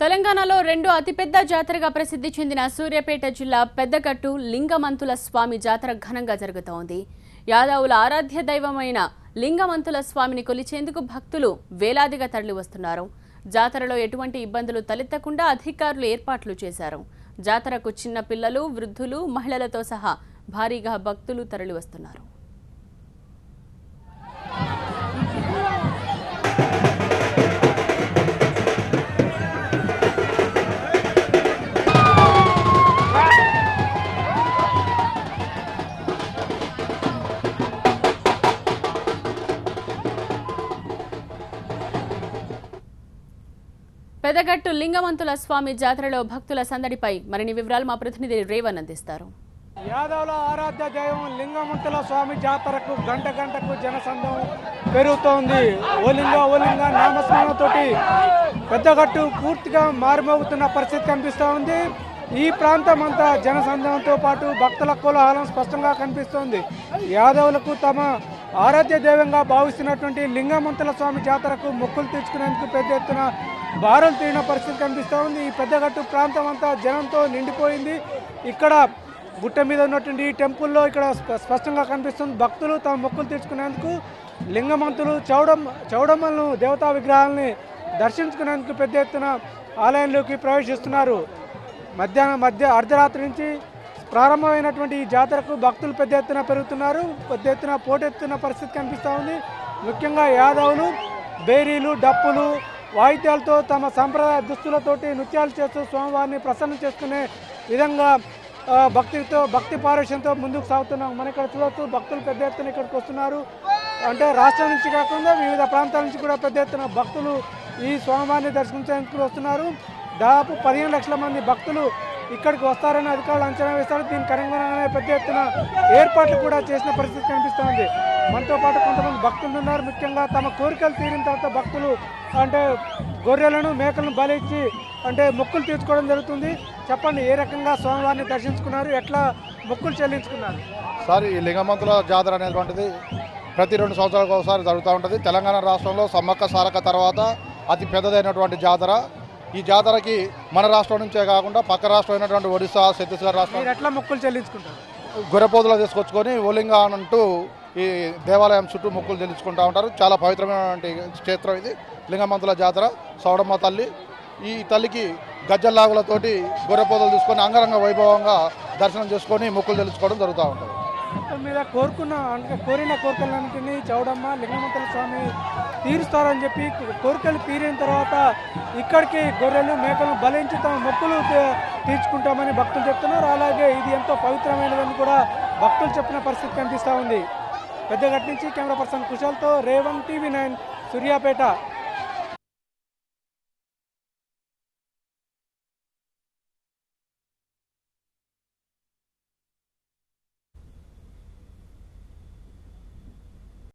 తెలంగాణలో రెండు అతిపెద్ద జాతరగా ప్రసిద్ధి చెందిన సూర్యాపేట జిల్లా పెద్దగట్టు లింగమంతుల స్వామి జాతర ఘనంగా జరుగుతోంది. యాదవుల ఆరాధ్య దైవమైన లింగమంతుల స్వామిని కొలిచేందుకు భక్తులు వేలాదిగా తరలివస్తున్నారు. జాతరలో ఎటువంటి ఇబ్బందులు తలెత్తకుండా అధికారులు ఏర్పాట్లు చేశారు. జాతరకు చిన్న పిల్లలు, వృద్ధులు, మహిళలతో సహా భారీగా భక్తులు తరలివస్తున్నారు. పెదగట్టు లింగమంతుల స్వామి జాతరలో భక్తుల సందడిపై మరిన్ని వివరాలు మా ప్రతినిధి రేవన్ అందిస్తారు. యాదవుల ఆరాధ్య దైవం లింగమంతుల స్వామి జాతరకు గంట గంటకు జనసందం పెరుగుతోంది. ఓలింగ నామస్మరణతో పెద్దగట్టు పూర్తిగా మారుమోగుతున్న పరిస్థితి కనిపిస్తూ ఉంది. ఈ ప్రాంతం అంతా జనసందనంతో పాటు భక్తుల కోలాహలం స్పష్టంగా కనిపిస్తోంది. యాదవులకు తమ ఆరాధ్య దైవంగా భావిస్తున్నటువంటి లింగమంతుల స్వామి జాతరకు మొక్కులు తీర్చుకునేందుకు పెద్ద ఎత్తున బారులు తీరిన పరిస్థితి కనిపిస్తూ ఉంది. ఈ పెద్దగట్టు ప్రాంతం అంతా జనంతో నిండిపోయింది. ఇక్కడ గుట్ట మీద ఉన్నటువంటి ఈ టెంపుల్లో ఇక్కడ స్పష్టంగా కనిపిస్తుంది. భక్తులు తమ మొక్కులు తీర్చుకునేందుకు లింగమంతులు చౌడమ్మలను దేవతా విగ్రహాలని దర్శించుకునేందుకు పెద్ద ఎత్తున ఆలయంలోకి ప్రవేశిస్తున్నారు. అర్ధరాత్రి నుంచి ప్రారంభమైనటువంటి ఈ జాతరకు భక్తులు పెద్ద ఎత్తున పెరుగుతున్నారు. పెద్ద ఎత్తున పోటెత్తున్న పరిస్థితి కనిపిస్తూ ఉంది. ముఖ్యంగా యాదవులు బేరీలు, డప్పులు, వాయిద్యాలతో తమ సంప్రదాయ దుస్తులతోటి నృత్యాలు చేస్తూ స్వామివారిని ప్రసన్నం చేసుకునే విధంగా భక్తి పారవశ్యంతో ముందుకు సాగుతున్నాం. మన ఇక్కడ చూడొచ్చు భక్తులు పెద్ద ఎత్తున ఇక్కడికి వస్తున్నారు. అంటే రాష్ట్రం నుంచి కాకుండా వివిధ ప్రాంతాల నుంచి కూడా పెద్ద ఎత్తున భక్తులు ఈ స్వామివారిని దర్శించేందుకు వస్తున్నారు. దాదాపు 15 లక్షల మంది భక్తులు ఇక్కడికి వస్తారని అధికారులు అంచనా వేస్తారు. దీనికి అనుగుణంగానే పెద్ద ఎత్తున ఏర్పాట్లు కూడా చేసిన పరిస్థితి కనిపిస్తోంది. మనతో పాటు కొంతమంది భక్తులు ఉన్నారు. ముఖ్యంగా తమ కోరికలు తీరిన తర్వాత భక్తులు అంటే గొర్రెలను, మేకలను బలి ఇచ్చి అంటే మొక్కులు తీర్చుకోవడం జరుగుతుంది. చెప్పండి, ఏ రకంగా స్వామివారిని దర్శించుకున్నారు, ఎట్లా మొక్కులు చెల్లించుకున్నారు? సార్, ఈ లింగమంతుల జాతర అనేటువంటిది ప్రతి 2 సంవత్సరాలకు ఒకసారి జరుగుతూ ఉంటుంది. తెలంగాణ రాష్ట్రంలో సమ్మక్క సారక్క తర్వాత అతి పెద్దదైనటువంటి జాతర. ఈ జాతరకి మన రాష్ట్రం నుంచే కాకుండా పక్క రాష్ట్రం అయినటువంటి ఒడిశా, ఛత్తీస్గఢ్ రాష్ట్రం ఎట్లా మొక్కులు చెల్లించుకుంటారు? గొర్రెపోతులు తీసుకొచ్చుకొని ఓలింగ అంటూ ఈ దేవాలయం చుట్టూ మొక్కులు చెల్లించుకుంటూ ఉంటారు. చాలా పవిత్రమైనటువంటి క్షేత్రం ఇది లింగమంతుల జాతర. సౌడమ్మ తల్లి, ఈ తల్లికి గజ్జల్లాగులతోటి గొర్రెపోతులు తీసుకొని అంగరంగ వైభవంగా దర్శనం చేసుకొని మొక్కులు చెల్లించుకోవడం జరుగుతూ ఉంటుంది. మీద కోరిన కోరికలన్నింటినీ చౌడమ్మ లింగమంతుల స్వామి తీరుస్తారని చెప్పి కోరికలు తీరిన తర్వాత ఇక్కడికి గొర్రెలు, మేకలను బలించి తమ మొక్కులు తీర్చుకుంటామని భక్తులు చెప్తున్నారు. అలాగే ఇది ఎంతో పవిత్రమైనదని కూడా భక్తులు చెప్పిన పరిస్థితి కనిపిస్తూ ఉంది. పెద్దగట్టు నుంచి camera person కుశల్తో Revan, TV9, Suryapet.